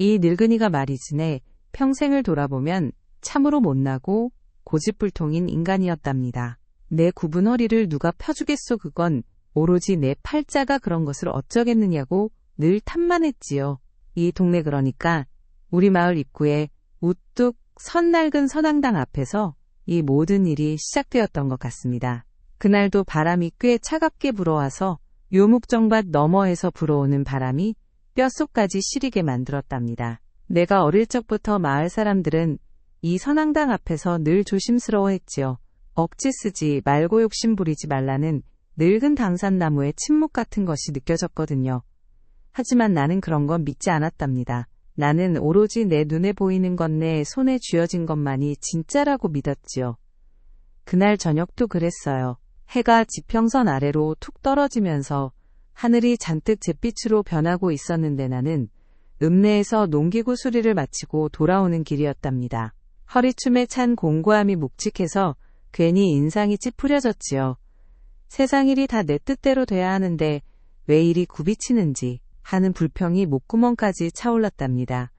이 늙은이가 말이지네 평생을 돌아보면 참으로 못나고 고집불통인 인간이었답니다. 내 굽은 허리를 누가 펴주겠소. 그건 오로지 내 팔자가 그런 것을 어쩌겠느냐고 늘 탓만했지요. 이 동네 그러니까 우리 마을 입구에 우뚝 선 낡은 선앙당 앞에서 이 모든 일이 시작되었던 것 같습니다. 그날도 바람이 꽤 차갑게 불어와서 요묵정밭 너머에서 불어오는 바람이 뼛속까지 시리게 만들었답니다. 내가 어릴 적부터 마을 사람들은 이 선앙당 앞에서 늘 조심스러워했지요. 억지 쓰지 말고 욕심 부리지 말라는 늙은 당산나무의 침묵 같은 것이 느껴졌거든요. 하지만 나는 그런 건 믿지 않았답니다. 나는 오로지 내 눈에 보이는 것, 내 손에 쥐어진 것만이 진짜라고 믿었지요. 그날 저녁도 그랬어요. 해가 지평선 아래로 툭 떨어지면서 하늘이 잔뜩 잿빛으로 변하고 있었는데 나는 읍내에서 농기구 수리를 마치고 돌아오는 길이었답니다. 허리춤에 찬 공고함이 묵직해서 괜히 인상이 찌푸려졌지요. 세상 일이 다 내 뜻대로 돼야 하는데 왜 이리 굽이치는지 하는 불평이 목구멍까지 차올랐답니다.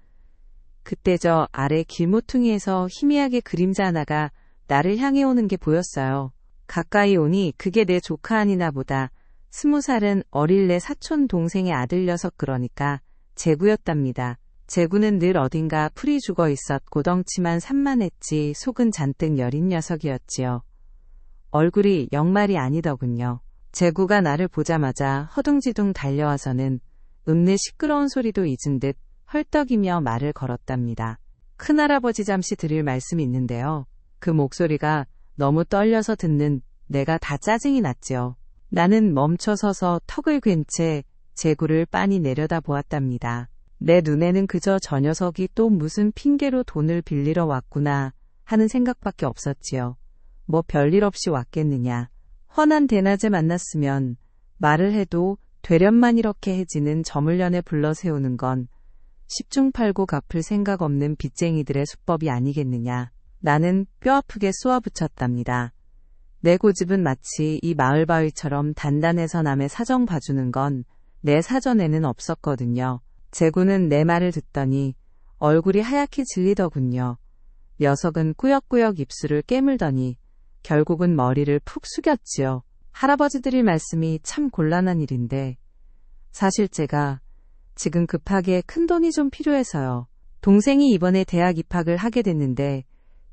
그때 저 아래 길모퉁이에서 희미하게 그림자 하나가 나를 향해 오는 게 보였어요. 가까이 오니 그게 내 조카 아니나 보다. 20살은 어릴 내 사촌 동생의 아들 녀석, 그러니까 재구였답니다. 재구는 늘 어딘가 풀이 죽어 있었고 덩치만 산만했지 속은 잔뜩 여린 녀석이었지요. 얼굴이 영말이 아니더군요. 재구가 나를 보자마자 허둥지둥 달려와서는 읍내 시끄러운 소리도 잊은 듯 헐떡이며 말을 걸었답니다. 큰할아버지 잠시 드릴 말씀이 있는데요. 그 목소리가 너무 떨려서 듣는 내가 다 짜증이 났지요. 나는 멈춰서서 턱을 괜 채 재구를 빤히 내려다 보았답니다. 내 눈에는 그저 저 녀석이 또 무슨 핑계로 돈을 빌리러 왔구나 하는 생각밖에 없었지요. 뭐 별일 없이 왔겠느냐. 훤한 대낮에 만났으면 말을 해도 되련만 이렇게 해지는 저물련에 불러 세우는 건 십중팔구 갚을 생각 없는 빚쟁이들의 수법이 아니겠느냐. 나는 뼈아프게 쏘아붙였답니다. 내 고집은 마치 이 마을 바위처럼 단단해서 남의 사정 봐주는 건 내 사전에는 없었거든요. 재구는 내 말을 듣더니 얼굴이 하얗게 질리더군요. 녀석은 꾸역꾸역 입술을 깨물더니 결국은 머리를 푹 숙였지요. 할아버지 드릴 말씀이 참 곤란한 일인데 사실 제가 지금 급하게 큰돈이 좀 필요해서요. 동생이 이번에 대학 입학을 하게 됐는데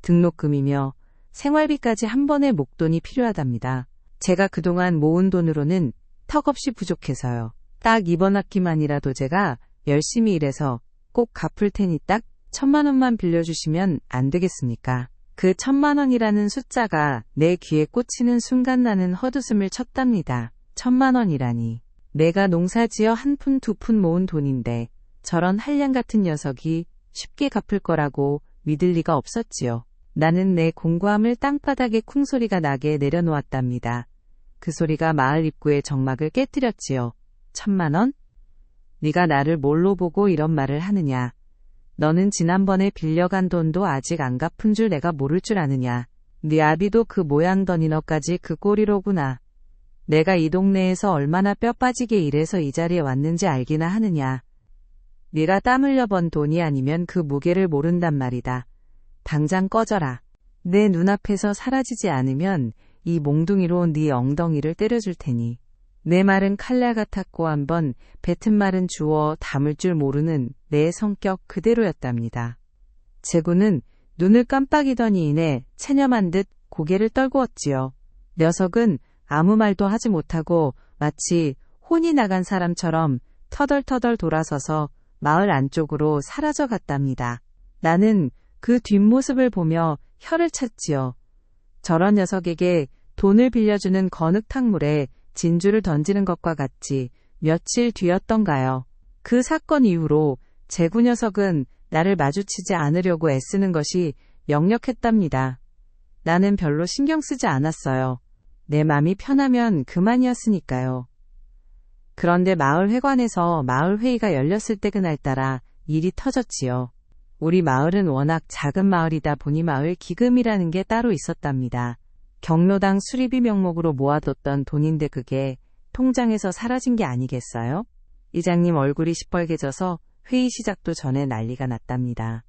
등록금이며 생활비까지 한 번에 목돈이 필요하답니다. 제가 그동안 모은 돈으로는 턱없이 부족해서요. 딱 이번 학기만이라도 제가 열심히 일해서 꼭 갚을 테니 딱 1,000만 원만 빌려주시면 안 되겠습니까? 그 1,000만 원이라는 숫자가 내 귀에 꽂히는 순간 나는 헛웃음을 쳤답니다. 1,000만 원이라니. 내가 농사지어 한 푼 두 푼 모은 돈인데 저런 한량 같은 녀석이 쉽게 갚을 거라고 믿을 리가 없었지요. 나는 내 공고함을 땅바닥에 쿵소리가 나게 내려놓았답니다. 그 소리가 마을 입구의 정막을 깨뜨렸지요. 1,000만 원? 네가 나를 뭘로 보고 이런 말을 하느냐. 너는 지난번에 빌려간 돈도 아직 안 갚은 줄 내가 모를 줄 아느냐. 네 아비도 그 모양더니 너까지 그 꼴이로구나. 내가 이 동네에서 얼마나 뼈 빠지게 일해서 이 자리에 왔는지 알기나 하느냐. 네가 땀 흘려 번 돈이 아니면 그 무게를 모른단 말이다. 당장 꺼져라. 내 눈앞에서 사라지지 않으면 이 몽둥이로 네 엉덩이를 때려줄 테니. 내 말은 칼날 같았고 한번 뱉은 말은 주워 담을 줄 모르는 내 성격 그대로였답니다. 재구는 눈을 깜빡이더니 이내 체념한 듯 고개를 떨구었지요. 녀석은 아무 말도 하지 못하고 마치 혼이 나간 사람처럼 터덜터덜 돌아서서 마을 안쪽으로 사라져 갔답니다. 나는 그 뒷모습을 보며 혀를 찼지요. 저런 녀석에게 돈을 빌려주는 거늑탕물에 진주를 던지는 것과 같이 며칠 뒤였던가요. 그 사건 이후로 재구 녀석은 나를 마주치지 않으려고 애쓰는 것이 역력했답니다. 나는 별로 신경 쓰지 않았어요. 내 맘이 편하면 그만이었으니까요. 그런데 마을 회관에서 마을 회의가 열렸을 때 그날따라 일이 터졌지요. 우리 마을은 워낙 작은 마을이다 보니 마을 기금이라는 게 따로 있었답니다. 경로당 수리비 명목으로 모아뒀던 돈인데 그게 통장에서 사라진 게 아니겠어요? 이장님 얼굴이 시뻘개져서 회의 시작도 전에 난리가 났답니다.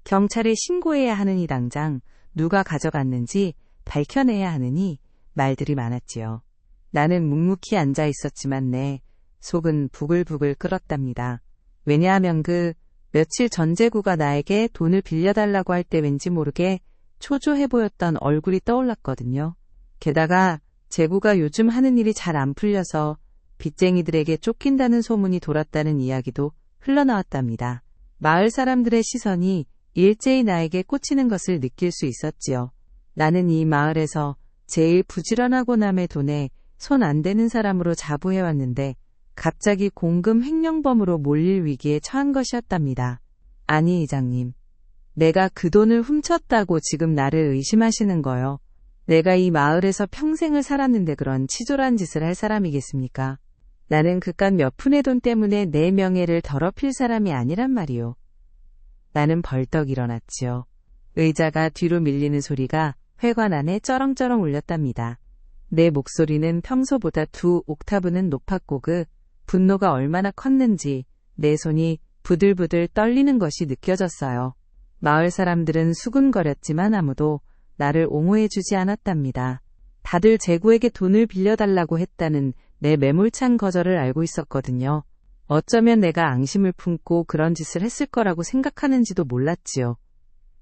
경찰에 신고해야 하느니 당장 누가 가져갔는지 밝혀내야 하느니 말들이 많았지요. 나는 묵묵히 앉아 있었지만 내 속은 부글부글 끓었답니다. 왜냐하면 그 며칠 전 재구가 나에게 돈을 빌려달라고 할 때 왠지 모르게 초조해 보였던 얼굴이 떠올랐거든요. 게다가 재구가 요즘 하는 일이 잘 안 풀려서 빚쟁이들에게 쫓긴다는 소문이 돌았다는 이야기도 흘러나왔답니다. 마을 사람들의 시선이 일제히 나에게 꽂히는 것을 느낄 수 있었지요. 나는 이 마을에서 제일 부지런하고 남의 돈에 손 안 대는 사람으로 자부해왔는데 갑자기 공금 횡령범으로 몰릴 위기에 처한 것이었답니다. 아니 이장님, 내가 그 돈을 훔쳤다고 지금 나를 의심하시는 거요. 내가 이 마을에서 평생을 살았는데 그런 치졸한 짓을 할 사람이겠습니까? 나는 그깟 몇 푼의 돈 때문에 내 명예를 더럽힐 사람이 아니란 말이요. 나는 벌떡 일어났지요. 의자가 뒤로 밀리는 소리가 회관 안에 쩌렁쩌렁 울렸답니다. 내 목소리는 평소보다 2옥타브는 높았고 그 분노가 얼마나 컸는지 내 손이 부들부들 떨리는 것이 느껴졌어요. 마을 사람들은 수군거렸지만 아무도 나를 옹호해주지 않았답니다. 다들 재구에게 돈을 빌려달라고 했다는 내 매몰찬 거절을 알고 있었거든요. 어쩌면 내가 앙심을 품고 그런 짓을 했을 거라고 생각하는지도 몰랐지요.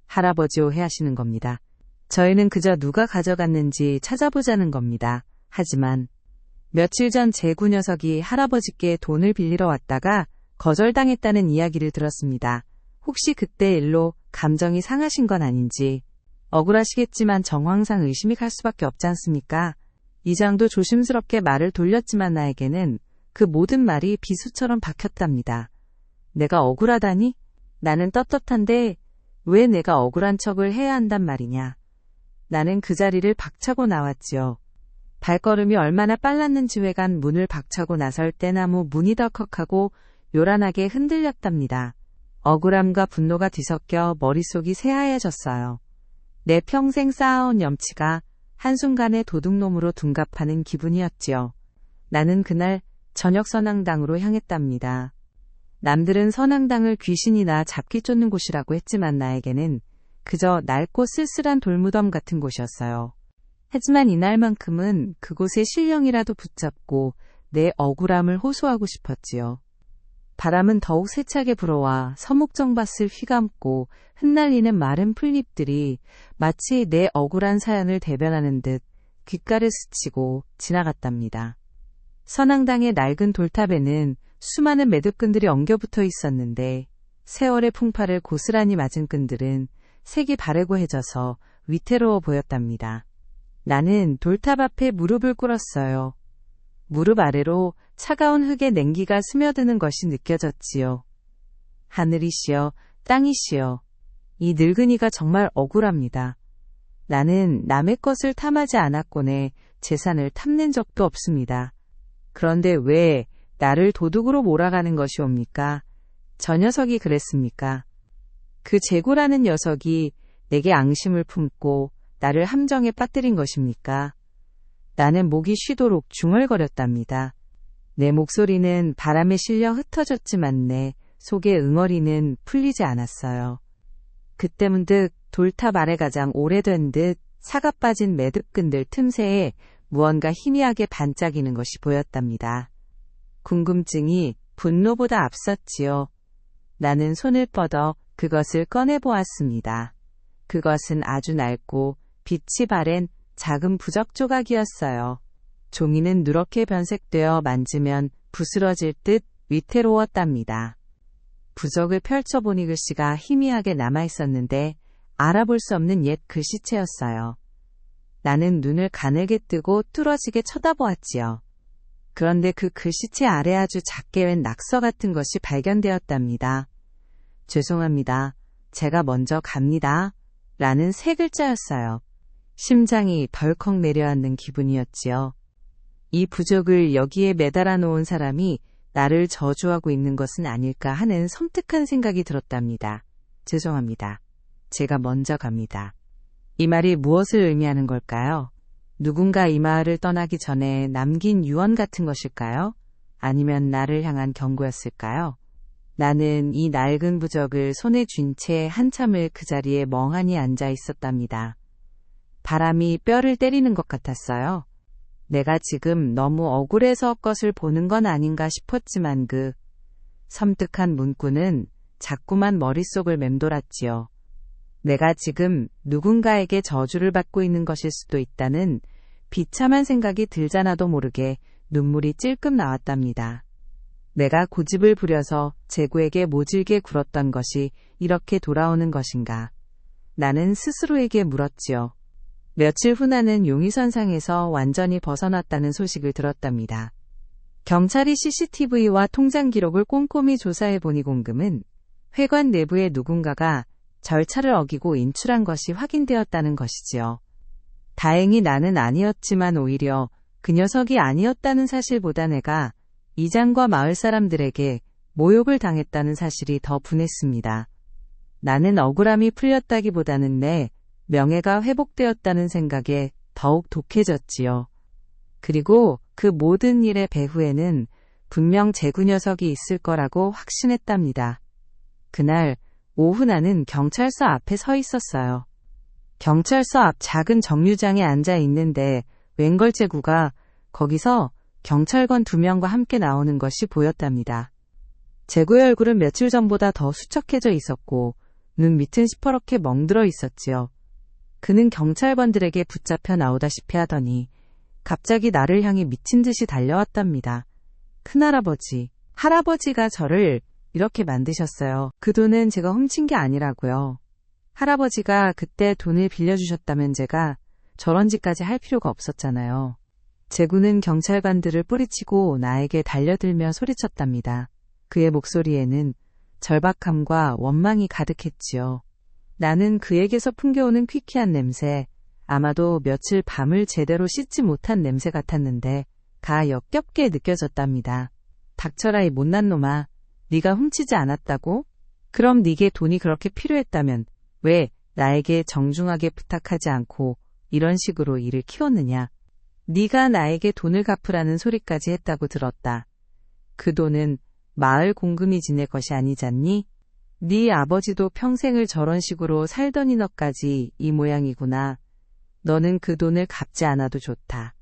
할아버지 오해하시는 겁니다. 저희는 그저 누가 가져갔는지 찾아보자는 겁니다. 하지만 며칠 전 재구 녀석이 할아버지께 돈을 빌리러 왔다가 거절당했다는 이야기를 들었습니다. 혹시 그때 일로 감정이 상하신 건 아닌지 억울하시겠지만 정황상 의심이 갈 수밖에 없지 않습니까? 이장도 조심스럽게 말을 돌렸지만 나에게는 그 모든 말이 비수처럼 박혔답니다. 내가 억울하다니? 나는 떳떳한데 왜 내가 억울한 척을 해야 한단 말이냐. 나는 그 자리를 박차고 나왔지요. 발걸음이 얼마나 빨랐는지 회관 문을 박차고 나설 때 나무 문이 덜컥하고 요란하게 흔들렸답니다. 억울함과 분노가 뒤섞여 머릿속이 새하얘졌어요. 내 평생 쌓아온 염치가 한순간에 도둑놈으로 둔갑하는 기분이었지요. 나는 그날 저녁 선앙당으로 향했답니다. 남들은 선앙당을 귀신이나 잡기 쫓는 곳이라고 했지만 나에게는 그저 낡고 쓸쓸한 돌무덤 같은 곳이었어요. 하지만 이날만큼은 그곳의 신령이라도 붙잡고 내 억울함을 호소하고 싶었지요. 바람은 더욱 세차게 불어와 서목정밭을 휘감고 흩날리는 마른 풀잎들이 마치 내 억울한 사연을 대변하는 듯 귓가를 스치고 지나갔답니다. 선앙당의 낡은 돌탑에는 수많은 매듭끈들이 엉겨붙어 있었는데 세월의 풍파를 고스란히 맞은 끈들은 색이 바래고 해져서 위태로워 보였답니다. 나는 돌탑 앞에 무릎을 꿇었어요. 무릎 아래로 차가운 흙의 냉기가 스며드는 것이 느껴졌지요. 하늘이시여, 땅이시여, 이 늙은이가 정말 억울합니다. 나는 남의 것을 탐하지 않았고 내 재산을 탐낸 적도 없습니다. 그런데 왜 나를 도둑으로 몰아가는 것이옵니까? 저 녀석이 그랬습니까? 그 재구라는 녀석이 내게 앙심을 품고 나를 함정에 빠뜨린 것입니까? 나는 목이 쉬도록 중얼거렸답니다. 내 목소리는 바람에 실려 흩어졌지만 내 속의 응어리는 풀리지 않았어요. 그때 문득 돌탑 아래 가장 오래된 듯 사가 빠진 매듭끈들 틈새에 무언가 희미하게 반짝이는 것이 보였답니다. 궁금증이 분노보다 앞섰지요. 나는 손을 뻗어 그것을 꺼내보았습니다. 그것은 아주 낡고 빛이 바랜 작은 부적 조각이었어요. 종이는 누렇게 변색되어 만지면 부스러질 듯 위태로웠답니다. 부적을 펼쳐보니 글씨가 희미하게 남아있었는데 알아볼 수 없는 옛 글씨체였어요. 나는 눈을 가늘게 뜨고 뚫어지게 쳐다보았지요. 그런데 그 글씨체 아래 아주 작게 웬 낙서 같은 것이 발견되었답니다. 죄송합니다. 제가 먼저 갑니다. 라는 세 글자였어요. 심장이 덜컥 내려앉는 기분이었지요. 이 부적을 여기에 매달아 놓은 사람이 나를 저주하고 있는 것은 아닐까 하는 섬뜩한 생각이 들었답니다. 죄송합니다. 제가 먼저 갑니다. 이 말이 무엇을 의미하는 걸까요? 누군가 이 마을을 떠나기 전에 남긴 유언 같은 것일까요? 아니면 나를 향한 경고였을까요? 나는 이 낡은 부적을 손에 쥔 채 한참을 그 자리에 멍하니 앉아 있었답니다. 바람이 뼈를 때리는 것 같았어요. 내가 지금 너무 억울해서 것을 보는 건 아닌가 싶었지만 그 섬뜩한 문구는 자꾸만 머릿속을 맴돌았지요. 내가 지금 누군가에게 저주를 받고 있는 것일 수도 있다는 비참한 생각이 들자나도 모르게 눈물이 찔끔 나왔답니다. 내가 고집을 부려서 제구에게 모질게 굴었던 것이 이렇게 돌아오는 것인가? 나는 스스로에게 물었지요. 며칠 후 나는 용의선상에서 완전히 벗어났다는 소식을 들었답니다. 경찰이 CCTV와 통장 기록을 꼼꼼히 조사해보니 공금은 회관 내부에 누군가가 절차를 어기고 인출한 것이 확인되었다는 것이지요. 다행히 나는 아니었지만 오히려 그 녀석이 아니었다는 사실보다 내가 이장과 마을 사람들에게 모욕을 당했다는 사실이 더 분했습니다. 나는 억울함이 풀렸다기보다는 내 명예가 회복되었다는 생각에 더욱 독해졌지요. 그리고 그 모든 일의 배후에는 분명 제구 녀석이 있을 거라고 확신했답니다. 그날 오후 나는 경찰서 앞에 서 있었어요. 경찰서 앞 작은 정류장에 앉아 있는데 웬걸 제구가 거기서 경찰관 2명과 함께 나오는 것이 보였답니다. 제구의 얼굴은 며칠 전보다 더 수척해져 있었고 눈 밑은 시퍼렇게 멍들어 있었지요. 그는 경찰관들에게 붙잡혀 나오다시피 하더니 갑자기 나를 향해 미친 듯이 달려왔답니다. 큰할아버지, 할아버지가 저를 이렇게 만드셨어요. 그 돈은 제가 훔친 게 아니라고요. 할아버지가 그때 돈을 빌려주셨다면 제가 저런 짓까지 할 필요가 없었잖아요. 제구는 경찰관들을 뿌리치고 나에게 달려들며 소리쳤답니다. 그의 목소리에는 절박함과 원망이 가득했지요. 나는 그에게서 풍겨오는 퀴퀴한 냄새, 아마도 며칠 밤을 제대로 씻지 못한 냄새 같았는데 가 역겹게 느껴졌답니다. 닥쳐라 이 못난 놈아. 네가 훔치지 않았다고? 그럼 네게 돈이 그렇게 필요했다면 왜 나에게 정중하게 부탁하지 않고 이런 식으로 일을 키웠느냐? 네가 나에게 돈을 갚으라는 소리까지 했다고 들었다. 그 돈은 마을 공금이 지낼 것이 아니잖니? 네 아버지도 평생을 저런 식으로 살더니 너까지 이 모양이구나. 너는 그 돈을 갚지 않아도 좋다.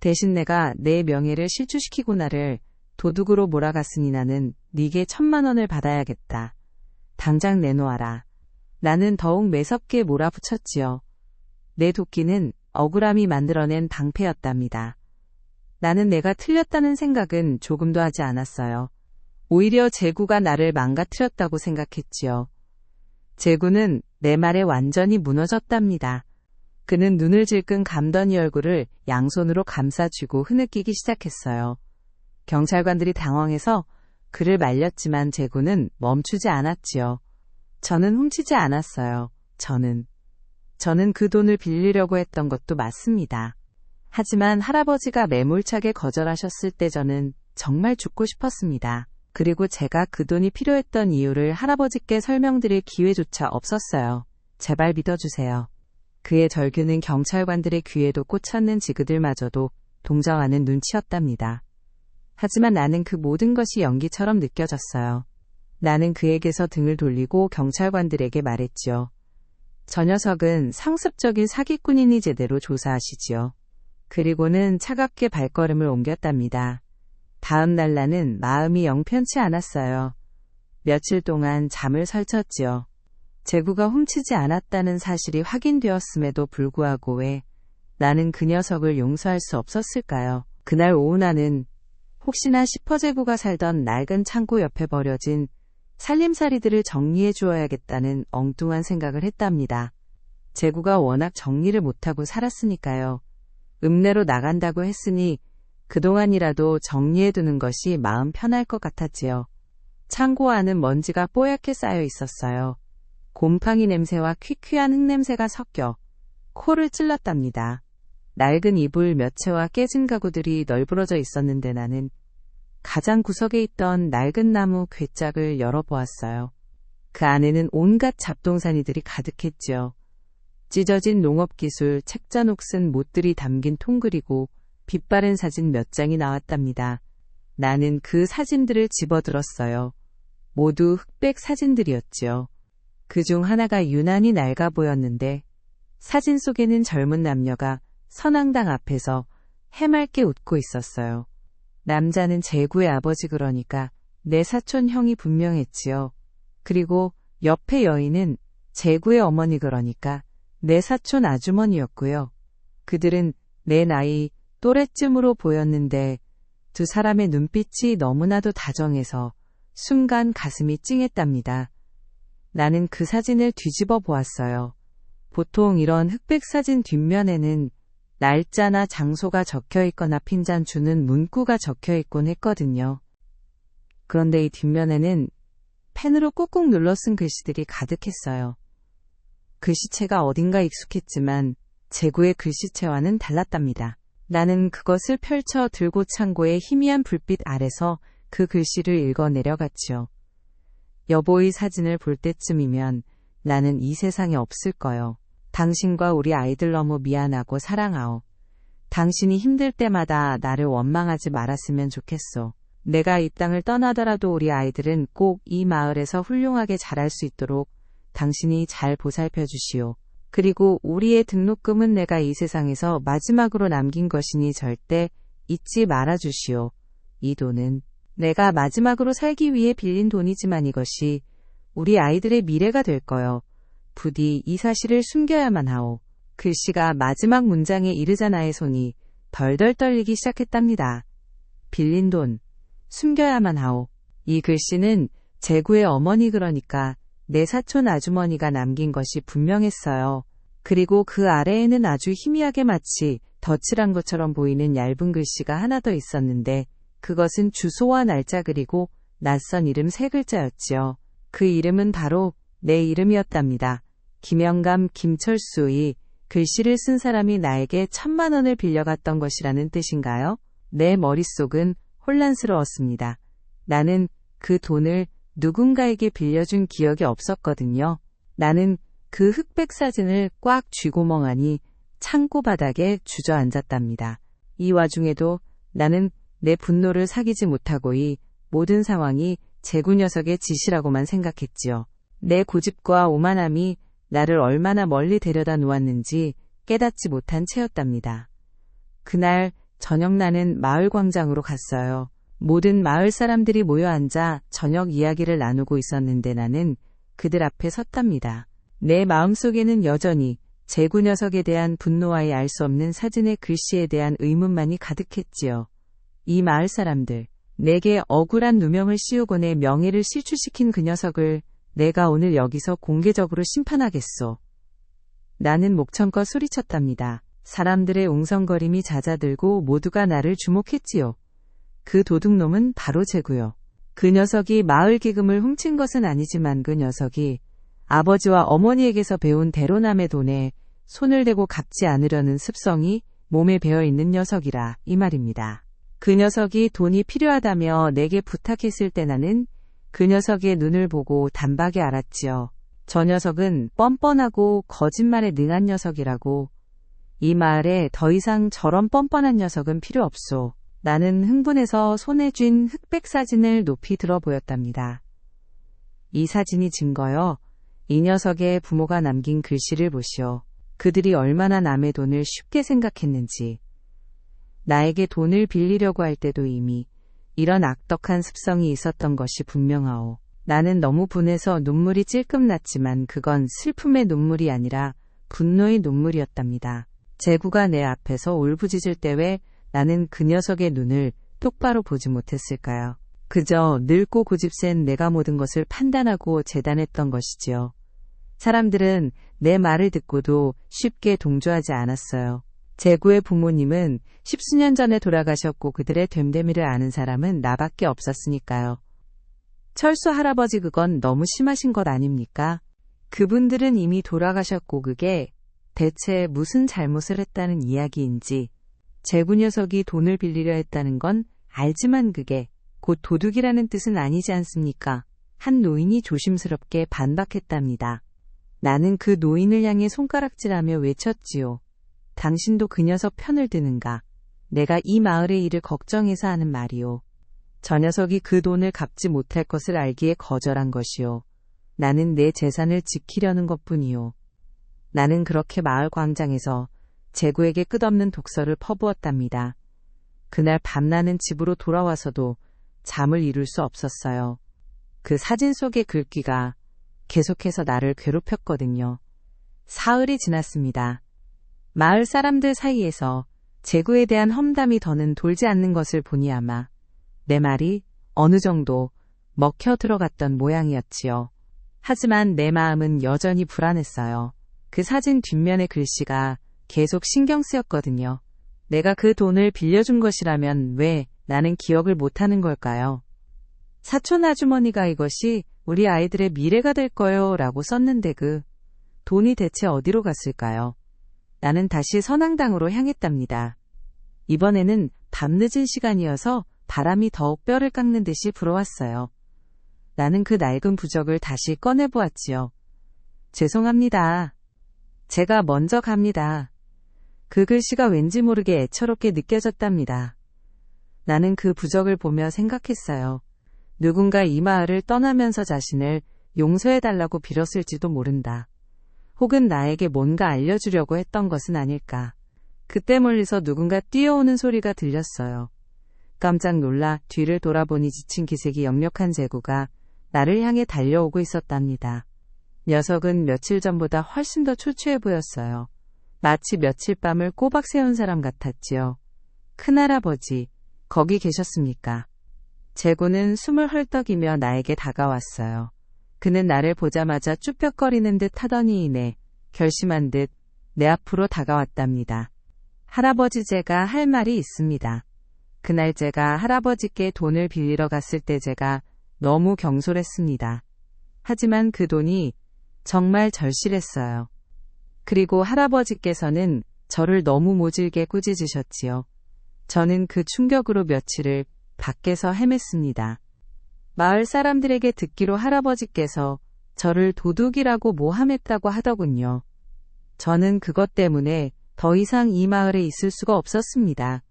대신 내가 내 명예를 실추시키고 나를 도둑으로 몰아갔으니 나는 네게 1,000만 원을 받아야겠다. 당장 내놓아라. 나는 더욱 매섭게 몰아붙였지요. 내 도끼는 억울함이 만들어낸 방패였답니다. 나는 내가 틀렸다는 생각은 조금도 하지 않았어요. 오히려 제구가 나를 망가뜨렸다고 생각했지요. 제구는 내 말에 완전히 무너졌답니다. 그는 눈을 질끈 감던 이 얼굴을 양손으로 감싸쥐고 흐느끼기 시작했어요. 경찰관들이 당황해서 그를 말렸지만 제구는 멈추지 않았지요. 저는 훔치지 않았어요. 저는 그 돈을 빌리려고 했던 것도 맞습니다. 하지만 할아버지가 매몰차게 거절하셨을 때 저는 정말 죽고 싶었습니다. 그리고 제가 그 돈이 필요했던 이유를 할아버지께 설명드릴 기회조차 없었어요. 제발 믿어주세요. 그의 절규는 경찰관들의 귀에도 꽂혔는 지그들마저도 동정하는 눈치였답니다. 하지만 나는 그 모든 것이 연기처럼 느껴졌어요. 나는 그에게서 등을 돌리고 경찰관들에게 말했지요. 저 녀석은 상습적인 사기꾼이니 제대로 조사하시지요. 그리고는 차갑게 발걸음을 옮겼답니다. 다음 날 나는 마음이 영 편치 않았어요. 며칠 동안 잠을 설쳤지요. 제구가 훔치지 않았다는 사실이 확인되었음에도 불구하고 왜 나는 그 녀석을 용서할 수 없었을까요? 그날 오후 나는 혹시나 시퍼제구가 살던 낡은 창고 옆에 버려진 살림살이들을 정리해 주어야겠다는 엉뚱한 생각을 했답니다. 제구가 워낙 정리를 못하고 살았으니까요. 읍내로 나간다고 했으니 그동안이라도 정리해두는 것이 마음 편할 것 같았지요. 창고 안은 먼지가 뽀얗게 쌓여 있었어요. 곰팡이 냄새와 퀴퀴한 흙냄새가 섞여 코를 찔렀답니다. 낡은 이불 몇 채와 깨진 가구들이 널브러져 있었는데 나는 가장 구석에 있던 낡은 나무 괴짝을 열어보았어요. 그 안에는 온갖 잡동사니들이 가득했지요. 찢어진 농업기술, 책자녹 쓴 못들이 담긴 통 그리고 빛바랜 사진 몇 장이 나왔답니다. 나는 그 사진들을 집어들었어요. 모두 흑백 사진들이었지요. 그중 하나가 유난히 낡아 보였는데 사진 속에는 젊은 남녀가 선앙당 앞에서 해맑게 웃고 있었어요. 남자는 제구의 아버지 그러니까 내 사촌 형이 분명했지요. 그리고 옆에 여인은 제구의 어머니 그러니까 내 사촌 아주머니였고요. 그들은 내 나이 또래쯤으로 보였는데 두 사람의 눈빛이 너무나도 다정해서 순간 가슴이 찡했답니다. 나는 그 사진을 뒤집어 보았어요. 보통 이런 흑백 사진 뒷면에는 날짜나 장소가 적혀 있거나 핀잔 주는 문구가 적혀 있곤 했거든요. 그런데 이 뒷면에는 펜으로 꾹꾹 눌러 쓴 글씨들이 가득했어요. 글씨체가 어딘가 익숙했지만 제구의 글씨체와는 달랐답니다. 나는 그것을 펼쳐 들고 창고의 희미한 불빛 아래서 그 글씨를 읽어 내려갔지요. 여보의 사진을 볼 때쯤이면 나는 이 세상에 없을 거요. 당신과 우리 아이들 너무 미안하고 사랑하오. 당신이 힘들 때마다 나를 원망하지 말았으면 좋겠소. 내가 이 땅을 떠나더라도 우리 아이들은 꼭 이 마을에서 훌륭하게 자랄 수 있도록 당신이 잘 보살펴 주시오. 그리고 우리의 등록금은 내가 이 세상에서 마지막으로 남긴 것이니 절대 잊지 말아 주시오. 이 돈은 내가 마지막으로 살기 위해 빌린 돈이지만 이것이 우리 아이들의 미래가 될 거요. 부디 이 사실을 숨겨야만 하오. 글씨가 마지막 문장에 이르자 나의 손이 덜덜 떨리기 시작했답니다. 빌린 돈, 숨겨야만 하오. 이 글씨는 제구의 어머니 그러니까 내 사촌 아주머니가 남긴 것이 분명했어요. 그리고 그 아래에는 아주 희미하게 마치 덧칠한 것처럼 보이는 얇은 글씨가 하나 더 있었는데 그것은 주소와 날짜 그리고 낯선 이름 3글자였지요. 그 이름은 바로 내 이름이었답니다. 김영감 김철수. 이 글씨를 쓴 사람이 나에게 1,000만 원을 빌려갔던 것이라는 뜻인가요? 내 머릿속은 혼란스러웠습니다. 나는 그 돈을 누군가에게 빌려준 기억이 없었거든요. 나는 그 흑백 사진을 꽉 쥐고 멍하니 창고 바닥에 주저앉았답니다. 이 와중에도 나는 내 분노를 사귀지 못하고 이 모든 상황이 제구 녀석의 짓이라고만 생각했지요. 내 고집과 오만함이 나를 얼마나 멀리 데려다 놓았는지 깨닫지 못한 채였답니다. 그날 저녁 나는 마을 광장으로 갔어요. 모든 마을 사람들이 모여 앉아 저녁 이야기를 나누고 있었는데 나는 그들 앞에 섰답니다. 내 마음속에는 여전히 제구 녀석에 대한 분노와의 알 수 없는 사진의 글씨에 대한 의문만이 가득했지요. 이 마을 사람들, 내게 억울한 누명을 씌우고 내 명예를 실추시킨 그 녀석을 내가 오늘 여기서 공개적으로 심판하겠소. 나는 목청껏 소리쳤답니다. 사람들의 웅성거림이 잦아들고 모두가 나를 주목했지요. 그 도둑놈은 바로 제구요. 그 녀석이 마을 기금을 훔친 것은 아니지만 그 녀석이 아버지와 어머니에게서 배운 대로남의 돈에 손을 대고 갚지 않으려는 습성이 몸에 배어있는 녀석이라 이 말입니다. 그 녀석이 돈이 필요하다며 내게 부탁했을 때 나는 그 녀석의 눈을 보고 단박에 알았지요. 저 녀석은 뻔뻔하고 거짓말에 능한 녀석이라고. 이 마을에 더 이상 저런 뻔뻔한 녀석은 필요 없소. 나는 흥분해서 손에 쥔 흑백 사진을 높이 들어 보였답니다. 이 사진이 증거요. 이 녀석의 부모가 남긴 글씨를 보시오. 그들이 얼마나 남의 돈을 쉽게 생각했는지. 나에게 돈을 빌리려고 할 때도 이미 이런 악덕한 습성이 있었던 것이 분명하오. 나는 너무 분해서 눈물이 찔끔 났지만 그건 슬픔의 눈물이 아니라 분노의 눈물이었답니다. 제구가 내 앞에서 울부짖을 때 왜 나는 그 녀석의 눈을 똑바로 보지 못했을까요? 그저 늙고 고집센 내가 모든 것을 판단하고 재단했던 것이지요. 사람들은 내 말을 듣고도 쉽게 동조하지 않았어요. 제구의 부모님은 10수년 전에 돌아가셨고 그들의 됨됨이를 아는 사람은 나밖에 없었으니까요. 철수 할아버지 그건 너무 심하신 것 아닙니까? 그분들은 이미 돌아가셨고 그게 대체 무슨 잘못을 했다는 이야기인지 제구 녀석이 돈을 빌리려 했다는 건 알지만 그게 곧 도둑이라는 뜻은 아니지 않습니까? 한 노인이 조심스럽게 반박했답니다. 나는 그 노인을 향해 손가락질하며 외쳤지요. 당신도 그 녀석 편을 드는가? 내가 이 마을의 일을 걱정해서 하는 말이오. 저 녀석이 그 돈을 갚지 못할 것을 알기에 거절한 것이요. 나는 내 재산을 지키려는 것뿐이요. 나는 그렇게 마을 광장에서 제구에게 끝없는 독서를 퍼부었답니다. 그날 밤 나는 집으로 돌아와서도 잠을 이룰 수 없었어요. 그 사진 속의 글귀가 계속해서 나를 괴롭혔거든요. 사흘이 지났습니다. 마을 사람들 사이에서 제구에 대한 험담이 더는 돌지 않는 것을 보니 아마 내 말이 어느 정도 먹혀 들어갔던 모양이었지요. 하지만 내 마음은 여전히 불안했어요. 그 사진 뒷면의 글씨가 계속 신경 쓰였거든요. 내가 그 돈을 빌려준 것이라면 왜 나는 기억을 못하는 걸까요? 사촌 아주머니가 이것이 우리 아이들의 미래가 될 거요 라고 썼는데 그 돈이 대체 어디로 갔을까요? 나는 다시 선앙당으로 향했답니다. 이번에는 밤늦은 시간이어서 바람이 더욱 뼈를 깎는 듯이 불어왔어요. 나는 그 낡은 부적을 다시 꺼내보았지요. 죄송합니다. 제가 먼저 갑니다. 그 글씨가 왠지 모르게 애처롭게 느껴졌답니다. 나는 그 부적을 보며 생각했어요. 누군가 이 마을을 떠나면서 자신을 용서해달라고 빌었을지도 모른다. 혹은 나에게 뭔가 알려주려고 했던 것은 아닐까. 그때 멀리서 누군가 뛰어오는 소리가 들렸어요. 깜짝 놀라 뒤를 돌아보니 지친 기색이 역력한 제구가 나를 향해 달려오고 있었답니다. 녀석은 며칠 전보다 훨씬 더 초췌해 보였어요. 마치 며칠 밤을 꼬박 세운 사람 같았지요. 큰할아버지, 거기 계셨습니까? 제구는 숨을 헐떡이며 나에게 다가왔어요. 그는 나를 보자마자 쭈뼛거리는 듯 하더니 이내 결심한 듯 내 앞으로 다가왔답니다. 할아버지, 제가 할 말이 있습니다. 그날 제가 할아버지께 돈을 빌리러 갔을 때 제가 너무 경솔했습니다. 하지만 그 돈이 정말 절실했어요. 그리고 할아버지께서는 저를 너무 모질게 꾸짖으셨지요. 저는 그 충격으로 며칠을 밖에서 헤맸습니다. 마을 사람들에게 듣기로 할아버지께서 저를 도둑이라고 모함했다고 하더군요. 저는 그것 때문에 더 이상 이 마을에 있을 수가 없었습니다.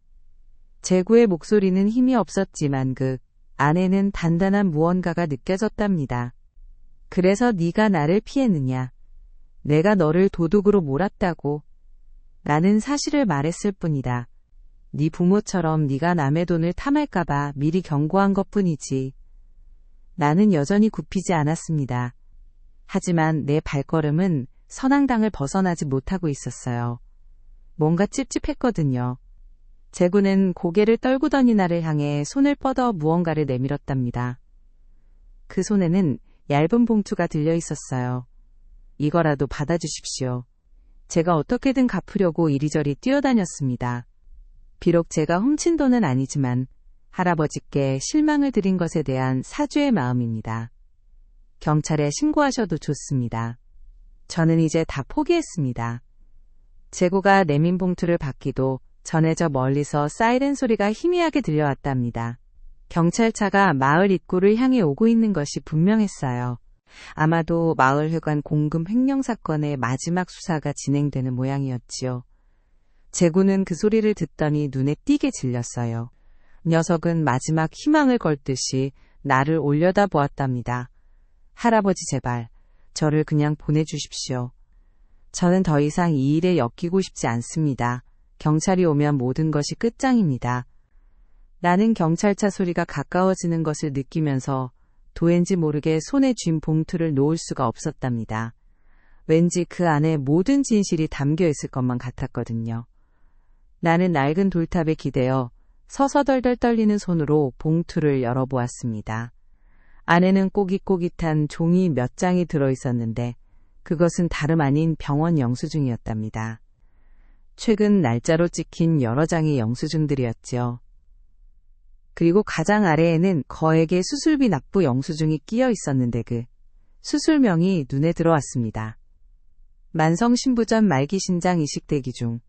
제구의 목소리는 힘이 없었지만 그 안에는 단단한 무언가가 느껴졌답니다. 그래서 네가 나를 피했느냐? 내가 너를 도둑으로 몰았다고. 나는 사실을 말했을 뿐이다. 네 부모처럼 네가 남의 돈을 탐할까봐 미리 경고한 것뿐이지. 나는 여전히 굽히지 않았습니다. 하지만 내 발걸음은 선앙당을 벗어나지 못하고 있었어요. 뭔가 찝찝했거든요. 제구는 고개를 떨구더니 나를 향해 손을 뻗어 무언가를 내밀었답니다. 그 손에는 얇은 봉투가 들려 있었어요. 이거라도 받아주십시오. 제가 어떻게든 갚으려고 이리저리 뛰어다녔습니다. 비록 제가 훔친 돈은 아니지만 할아버지께 실망을 드린 것에 대한 사죄의 마음입니다. 경찰에 신고하셔도 좋습니다. 저는 이제 다 포기했습니다. 제구가 내민 봉투를 받기도 전에 저 멀리서 사이렌 소리가 희미하게 들려왔답니다. 경찰차가 마을 입구를 향해 오고 있는 것이 분명했어요. 아마도 마을회관 공금 횡령 사건의 마지막 수사가 진행되는 모양이었지요. 제구는 그 소리를 듣더니 눈에 띄게 질렸어요. 녀석은 마지막 희망을 걸듯이 나를 올려다보았답니다. 할아버지, 제발 저를 그냥 보내주십시오. 저는 더 이상 이 일에 엮이고 싶지 않습니다. 경찰이 오면 모든 것이 끝장입니다. 나는 경찰차 소리가 가까워지는 것을 느끼면서 도왠지 모르게 손에 쥔 봉투를 놓을 수가 없었답니다. 왠지 그 안에 모든 진실이 담겨 있을 것만 같았거든요. 나는 낡은 돌탑에 기대어 서서 덜덜 떨리는 손으로 봉투를 열어보았습니다. 안에는 꼬깃꼬깃한 종이 몇 장이 들어있었는데 그것은 다름 아닌 병원 영수증이었답니다. 최근 날짜로 찍힌 여러 장의 영수증들이었지요. 그리고 가장 아래에는 거액의 수술비 납부 영수증이 끼어 있었는데 그 수술명이 눈에 들어왔습니다. 만성신부전 말기신장 이식 대기 중.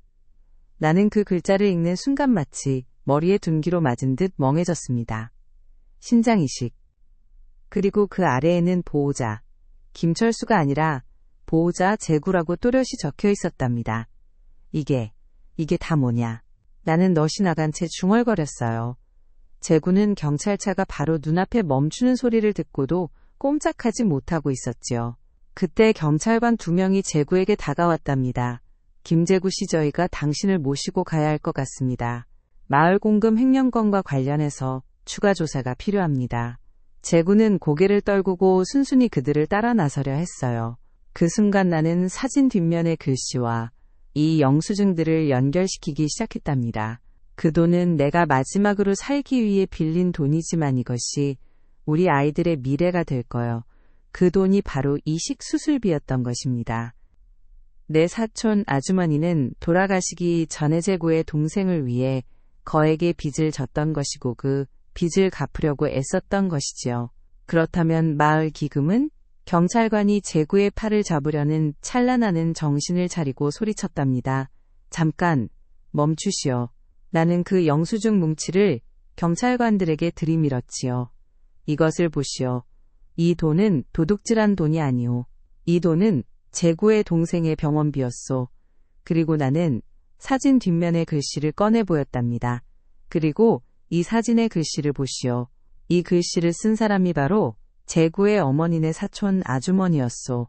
나는 그 글자를 읽는 순간 마치 머리에 둔기로 맞은 듯 멍해졌습니다. 신장 이식. 그리고 그 아래에는 보호자, 김철수가 아니라 보호자 제구라고 또렷이 적혀 있었답니다. 이게 다 뭐냐? 나는 넋이 나간 채 중얼거렸어요. 제구는 경찰차가 바로 눈앞에 멈추는 소리를 듣고도 꼼짝하지 못하고 있었지요. 그때 경찰관 2명이 제구에게 다가왔답니다. 김제구 씨, 저희가 당신을 모시고 가야 할 것 같습니다. 마을 공금 횡령건과 관련해서 추가 조사가 필요합니다. 제구는 고개를 떨구고 순순히 그들을 따라 나서려 했어요. 그 순간 나는 사진 뒷면의 글씨와 이 영수증들을 연결시키기 시작했답니다. 그 돈은 내가 마지막으로 살기 위해 빌린 돈이지만 이것이 우리 아이들의 미래가 될 거요. 그 돈이 바로 이식 수술비였던 것입니다. 내 사촌 아주머니는 돌아가시기 전에 제구의 동생을 위해 거액의 빚을 졌던 것이고 그 빚을 갚으려고 애썼던 것이지요. 그렇다면 마을 기금은? 경찰관이 제구의 팔을 잡으려는 찰나나는 정신을 차리고 소리쳤답니다. 잠깐 멈추시오. 나는 그 영수증 뭉치를 경찰관들에게 들이밀었지요. 이것을 보시오. 이 돈은 도둑질한 돈이 아니오. 이 돈은 제구의 동생의 병원비였소. 그리고 나는 사진 뒷면의 글씨를 꺼내 보였답니다. 그리고 이 사진의 글씨를 보시오. 이 글씨를 쓴 사람이 바로 제구의 어머니네 사촌 아주머니였소.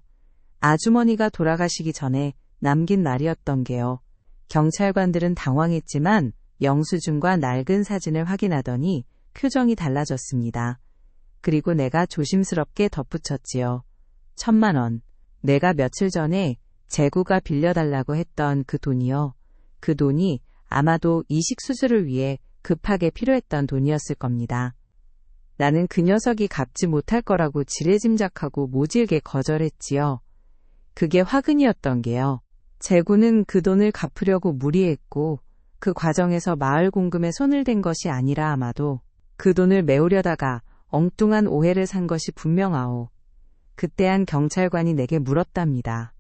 아주머니가 돌아가시기 전에 남긴 말이었던 게요. 경찰관들은 당황했지만 영수증과 낡은 사진을 확인하더니 표정이 달라졌습니다. 그리고 내가 조심스럽게 덧붙였지요. 1,000만 원. 내가 며칠 전에 제구가 빌려달라고 했던 그 돈이요. 그 돈이 아마도 이식 수술을 위해 급하게 필요했던 돈이었을 겁니다. 나는 그 녀석이 갚지 못할 거라고 지레짐작하고 모질게 거절했지요. 그게 화근이었던 게요. 제구는 그 돈을 갚으려고 무리했고 그 과정에서 마을 공금에 손을 댄 것이 아니라 아마도 그 돈을 메우려다가 엉뚱한 오해를 산 것이 분명하오. 그때 한 경찰관이 내게 물었답니다.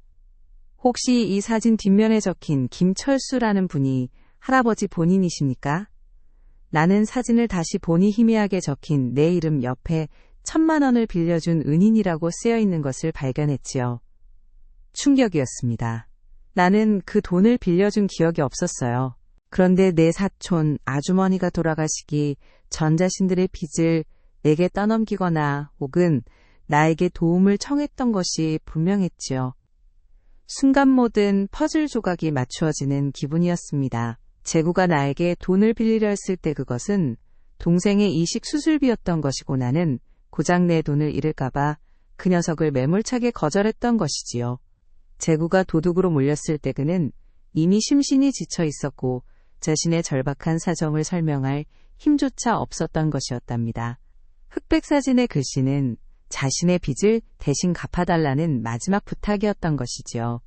혹시 이 사진 뒷면에 적힌 김철수라는 분이 할아버지 본인이십니까? 나는 사진을 다시 보니 희미하게 적힌 내 이름 옆에 1,000만 원을 빌려준 은인이라고 쓰여있는 것을 발견했지요. 충격이었습니다. 나는 그 돈을 빌려준 기억이 없었어요. 그런데 내 사촌 아주머니가 돌아가시기 전 자신들의 빚을 내게 떠넘기거나 혹은 나에게 도움을 청했던 것이 분명했지요. 순간 모든 퍼즐 조각이 맞추어지는 기분이었습니다. 제구가 나에게 돈을 빌리려 했을 때 그것은 동생의 이식 수술비였던 것이고 나는 고작 내 돈을 잃을까봐 그 녀석을 매몰차게 거절했던 것이지요. 제구가 도둑으로 몰렸을 때 그는 이미 심신이 지쳐 있었고 자신의 절박한 사정을 설명할 힘조차 없었던 것이었답니다. 흑백 사진의 글씨는 자신의 빚을 대신 갚아달라는 마지막 부탁이었던 것이지요.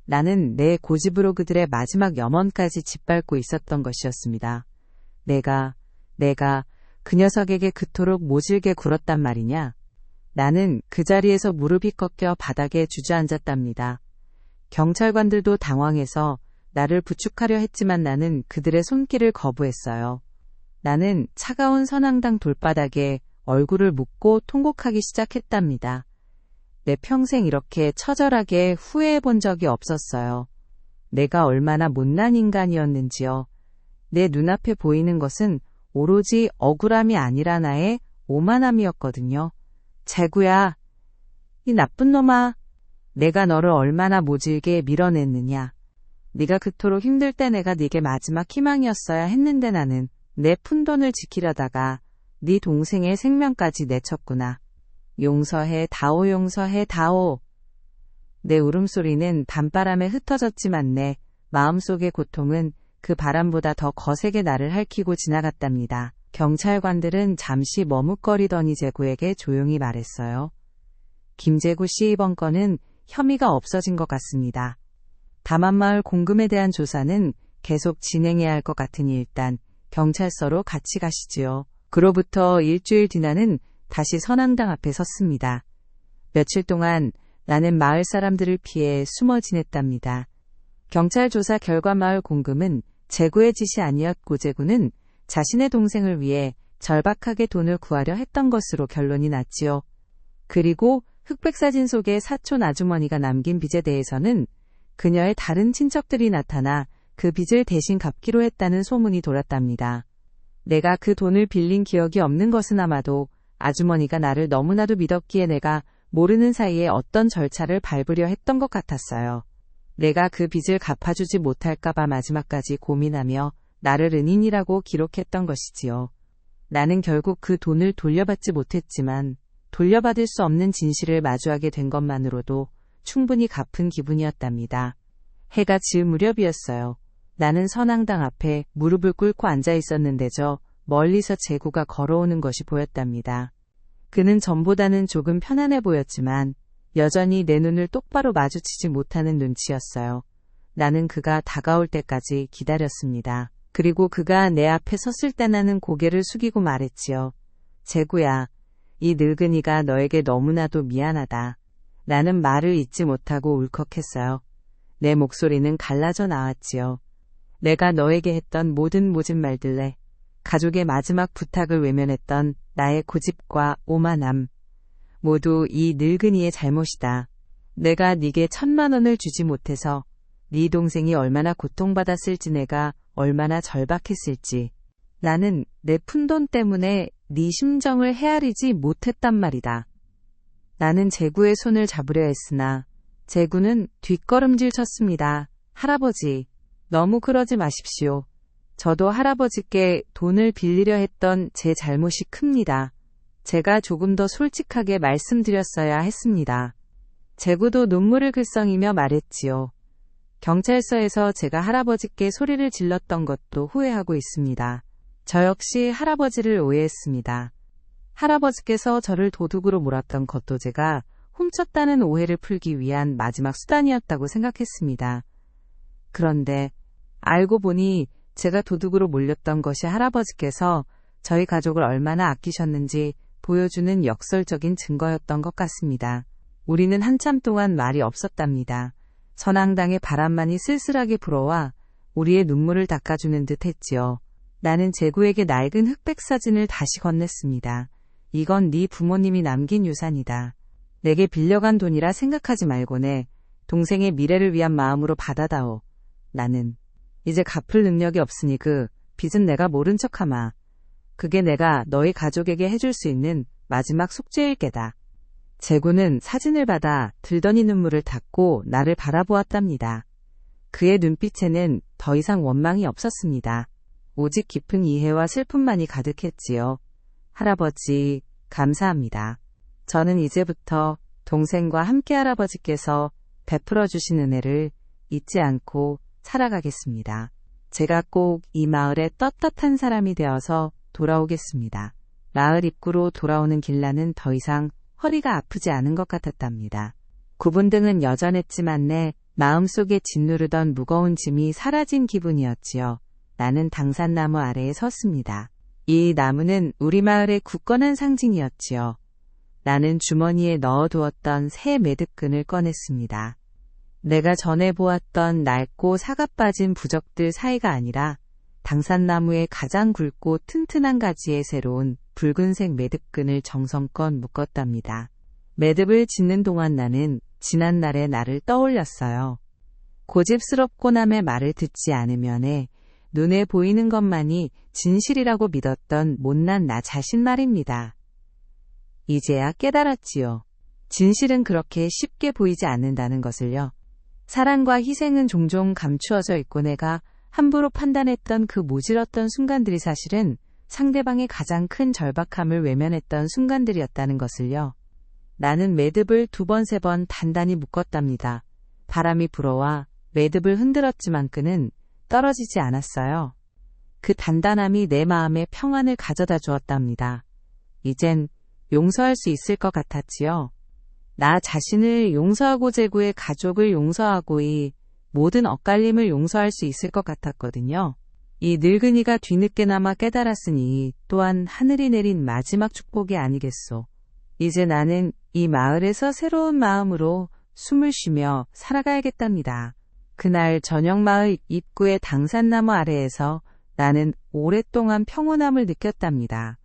나는 내 고집으로 그들의 마지막 염원까지 짓밟고 있었던 것이었습니다. 내가 그 녀석에게 그토록 모질게 굴었단 말이냐? 나는 그 자리에서 무릎이 꺾여 바닥에 주저앉았답니다. 경찰관들도 당황해서 나를 부축하려 했지만 나는 그들의 손길을 거부했어요. 나는 차가운 선앙당 돌바닥에 얼굴을 묻고 통곡하기 시작했답니다. 내 평생 이렇게 처절하게 후회해 본 적이 없었어요. 내가 얼마나 못난 인간이었는지요. 내 눈앞에 보이는 것은 오로지 억울함이 아니라 나의 오만함이었거든요. 제구야, 이 나쁜 놈아. 내가 너를 얼마나 모질게 밀어냈느냐. 네가 그토록 힘들 때 내가 네게 마지막 희망이었어야 했는데 나는 내 푼돈을 지키려다가 네 동생의 생명까지 내쳤구나. 용서해 다오, 용서해 다오. 내 울음소리는 밤바람에 흩어졌지만 내 마음속의 고통은 그 바람보다 더 거세게 나를 핥히고 지나갔답니다. 경찰관들은 잠시 머뭇거리더니 제구에게 조용히 말했어요. 김제구 씨, 이번 건은 혐의가 없어진 것 같습니다. 다만 마을 공금에 대한 조사는 계속 진행해야 할 것 같으니 일단 경찰서로 같이 가시지요. 그로부터 일주일 뒤 나는 다시 선앙당 앞에 섰습니다. 며칠 동안 나는 마을 사람들을 피해 숨어 지냈답니다. 경찰 조사 결과 마을 공금은 제구의 짓이 아니었고 제구는 자신의 동생을 위해 절박하게 돈을 구하려 했던 것으로 결론이 났지요. 그리고 흑백사진 속의 사촌 아주머니가 남긴 빚에 대해서는 그녀의 다른 친척들이 나타나 그 빚을 대신 갚기로 했다는 소문이 돌았답니다. 내가 그 돈을 빌린 기억이 없는 것은 아마도 아주머니가 나를 너무나도 믿었기에 내가 모르는 사이에 어떤 절차를 밟으려 했던 것 같았어요. 내가 그 빚을 갚아주지 못할까봐 마지막까지 고민하며 나를 은인이라고 기록했던 것이지요. 나는 결국 그 돈을 돌려받지 못했지만 돌려받을 수 없는 진실을 마주하게 된 것만으로도 충분히 갚은 기분이었답니다. 해가 지을 무렵이었어요. 나는 선앙당 앞에 무릎을 꿇고 앉아 있었는데저 멀리서 제구가 걸어오는 것이 보였답니다. 그는 전보다는 조금 편안해 보였지만 여전히 내 눈을 똑바로 마주치지 못하는 눈치였어요. 나는 그가 다가올 때까지 기다렸습니다. 그리고 그가 내 앞에 섰을 때 나는 고개를 숙이고 말했지요. 제구야, 이 늙은이가 너에게 너무나도 미안하다. 나는 말을 잇지 못하고 울컥했어요. 내 목소리는 갈라져 나왔지요. 내가 너에게 했던 모든 모진 말들래, 가족의 마지막 부탁을 외면했던 나의 고집과 오만함, 모두 이 늙은이의 잘못이다. 내가 네게 1,000만 원을 주지 못해서 네 동생이 얼마나 고통받았을지, 내가 얼마나 절박했을지. 나는 내 푼돈 때문에 네 심정을 헤아리지 못했단 말이다. 나는 제구의 손을 잡으려 했으나 제구는 뒷걸음질 쳤습니다. 할아버지, 너무 그러지 마십시오. 저도 할아버지께 돈을 빌리려 했던 제 잘못이 큽니다. 제가 조금 더 솔직하게 말씀드렸어야 했습니다. 제구도 눈물을 글썽이며 말했지요. 경찰서에서 제가 할아버지께 소리를 질렀던 것도 후회하고 있습니다. 저 역시 할아버지를 오해했습니다. 할아버지께서 저를 도둑으로 몰았던 것도 제가 훔쳤다는 오해를 풀기 위한 마지막 수단이었다고 생각했습니다. 그런데 알고 보니 제가 도둑으로 몰렸던 것이 할아버지께서 저희 가족을 얼마나 아끼셨는지 보여주는 역설적인 증거였던 것 같습니다. 우리는 한참 동안 말이 없었답니다. 선앙당의 바람만이 쓸쓸하게 불어와 우리의 눈물을 닦아주는 듯 했지요. 나는 제구에게 낡은 흑백 사진을 다시 건넸습니다. 이건 네 부모님이 남긴 유산이다. 내게 빌려간 돈이라 생각하지 말고네 동생의 미래를 위한 마음으로 받아다오. 나는 이제 갚을 능력이 없으니 그 빚은 내가 모른 척하마. 그게 내가 너희 가족에게 해줄 수 있는 마지막 속죄일 게다. 제구는 사진을 받아 들더니 눈물을 닦고 나를 바라보았답니다. 그의 눈빛에는 더 이상 원망이 없었습니다. 오직 깊은 이해와 슬픔만이 가득했지요. 할아버지, 감사합니다. 저는 이제부터 동생과 함께 할아버지께서 베풀어 주신 은혜를 잊지 않고 살아가겠습니다. 제가 꼭 이 마을의 떳떳한 사람이 되어서 돌아오겠습니다. 마을 입구로 돌아오는 길라는 더 이상 허리가 아프지 않은 것 같았답니다. 구분등은 여전했지만 내 마음속에 짓누르던 무거운 짐이 사라진 기분이었지요. 나는 당산나무 아래에 섰습니다. 이 나무는 우리 마을의 굳건한 상징이었지요. 나는 주머니에 넣어두었던 새 매듭끈을 꺼냈습니다. 내가 전에 보았던 낡고 사가 빠진 부적들 사이가 아니라 당산나무의 가장 굵고 튼튼한 가지에 새로운 붉은색 매듭끈을 정성껏 묶었답니다. 매듭을 짓는 동안 나는 지난날의 나를 떠올렸어요. 고집스럽고 남의 말을 듣지 않으면 해 눈에 보이는 것만이 진실이라고 믿었던 못난 나 자신 말입니다. 이제야 깨달았지요. 진실은 그렇게 쉽게 보이지 않는다는 것을요. 사랑과 희생은 종종 감추어져 있고 내가 함부로 판단했던 그 모질었던 순간들이 사실은 상대방의 가장 큰 절박함을 외면했던 순간들이었다는 것을요. 나는 매듭을 2번, 3번 단단히 묶었답니다. 바람이 불어와 매듭을 흔들었지만 끈은 떨어지지 않았어요. 그 단단함이 내 마음에 평안을 가져다 주었답니다. 이젠 용서할 수 있을 것 같았지요. 나 자신을 용서하고 제구의 가족을 용서하고 이 모든 엇갈림을 용서할 수 있을 것 같았거든요. 이 늙은이가 뒤늦게나마 깨달았으니 또한 하늘이 내린 마지막 축복이 아니겠소. 이제 나는 이 마을에서 새로운 마음으로 숨을 쉬며 살아가야겠답니다. 그날 저녁 마을 입구의 당산나무 아래에서 나는 오랫동안 평온함을 느꼈답니다.